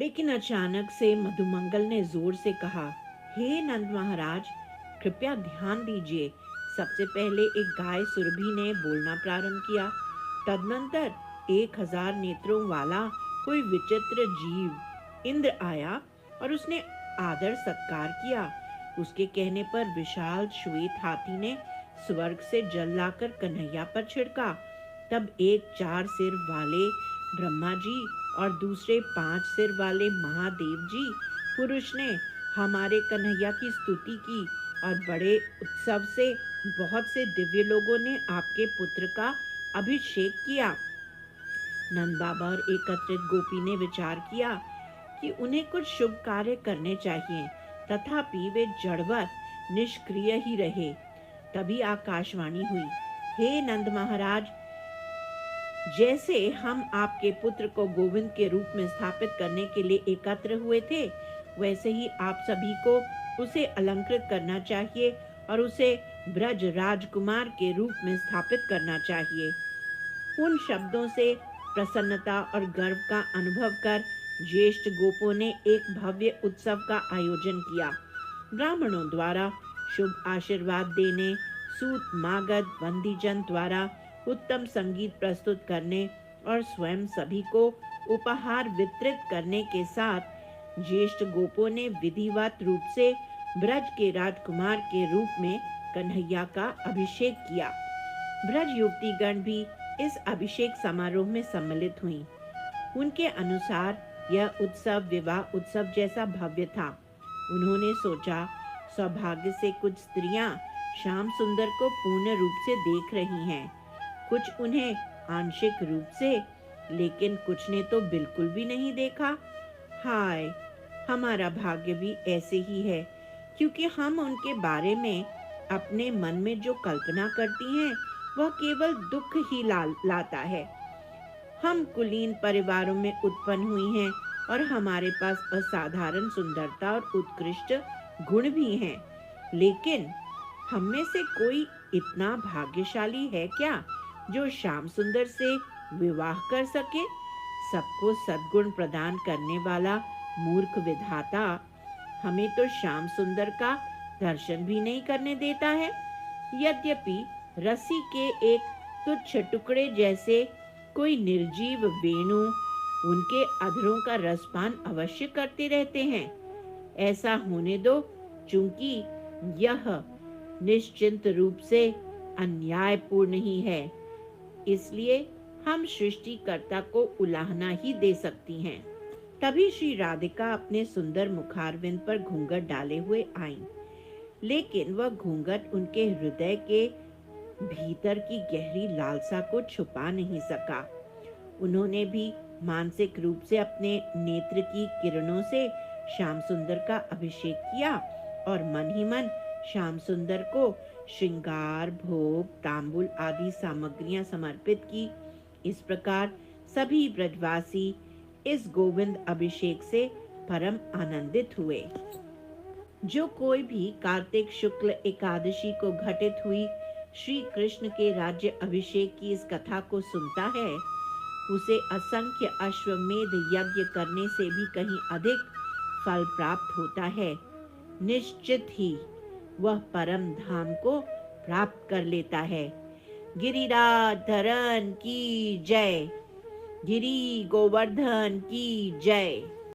लेकिन अचानक से मधुमंगल ने जोर से कहा, हे नंद महाराज, कृपया ध्यान दीजिए। सबसे पहले एक गाय सुरभि ने बोलना प्रारंभ किया। तदनंतर 1000 नेत्रों वाला कोई विचित्र जीव इंद्र आया और उसने आदर सत्कार किया। उसके कहने पर विशाल श्वेत हाथी ने स्वर्ग से जल लाकर कन्हैया पर छिड़का। तब एक 4 सिर वाले ब्रह्मा जी और दूसरे 5 सिर वाले महादेव जी पुरुष ने हमारे कन्हैया की स्तुति की और बड़े उत्सव से बहुत से दिव्य लोगों ने आपके पुत्र का अभिषेक किया। नंद बाबा और एकत्रित गोपी ने विचार किया कि उन्हें कुछ शुभ कार्य करने चाहिए, तथापि वे जड़वत निष्क्रिय ही रहे। तभी आकाशवाणी हुई, हे नंद महाराज, जैसे हम आपके पुत्र को गोविंद के रूप में स्थापित करने के लिए एकत्र हुए थे, वैसे ही आप सभी को उसे अलंकृत करना चाहिए और उसे ब्रज राजकुमार के रूप में स्थापित करना चाहिए। उन शब्दों से प्रसन्नता और गर्व का अनुभव कर ज्येष्ठ गोपों ने एक भव्य उत्सव का आयोजन किया। ब्राह्मणों द्वारा शुभ आशीर्वाद देने, सूत मागध बंदीजन द्वारा उत्तम संगीत प्रस्तुत करने और स्वयं सभी को उपहार वितरित करने के साथ ज्येष्ठ गोपों ने विधिवत रूप से ब्रज के राजकुमार के रूप में कन्हैया का अभिषेक किया। ब्रज युवतीगण भी इस अभिषेक समारोह में सम्मिलित हुईं। उनके अनुसार यह उत्सव विवाह उत्सव जैसा भव्य था। उन्होंने सोचा, सौभाग्य से कुछ स्त्रियां श्याम सुंदर को पूर्ण रूप से देख रही हैं, कुछ उन्हें आंशिक रूप से, लेकिन कुछ ने तो बिल्कुल भी नहीं देखा। हाय, हमारा भाग्य भी ऐसे ही है, क्योंकि हम उनके बारे में अपने मन में जो कल्पना करती हैं, वह केवल दुख ही लाता है। हम कुलीन परिवारों में उत्पन्न हुई हैं और हमारे पास असाधारण सुंदरता और उत्कृष्ट गुण भी हैं, लेकिन हम में से कोई इतना भाग्यशाली है क्या जो श्याम सुंदर से विवाह कर सके? सबको सद्गुण प्रदान करने वाला मूर्ख विधाता हमें तो श्याम सुंदर का दर्शन भी नहीं करने देता है। यद्यपि रस्सी के एक तुच्छ टुकड़े जैसे कोई निर्जीव वेणु उनके अधरों का रसपान अवश्य करते रहते हैं। ऐसा होने दो, चूंकि यह निश्चिंत रूप से अन्यायपूर्ण ही है, इसलिए हम सृष्टिकर्ता को उलाहना ही दे सकती हैं। तभी श्री राधिका अपने सुंदर मुखारविंद पर घूंघट डाले हुए आईं, लेकिन वह घूंघट उनके हृदय के भीतर की गहरी लालसा को छुपा नहीं सका। उन्होंने भी मानसिक रूप से अपने नेत्र की किरणों से श्याम सुंदर का अभिषेक किया और मन ही मन श्याम सुंदर को श्रृंगार, भोग, तांबुल आदि सामग्रियां समर्पित की। इस प्रकार सभी ब्रजवासी इस गोविंद अभिषेक से परम आनंदित हुए। जो कोई भी कार्तिक शुक्ल एकादशी को घटित हुई श्री कृष्ण के राज्य अभिषेक की इस कथा को सुनता है, उसे असंख्य अश्वमेध यज्ञ करने से भी कहीं अधिक फल प्राप्त होता है। निश्चित ही वह परम धाम को प्राप्त कर लेता है। गिरिराज धरन की जय, गिरी गोवर्धन की जय।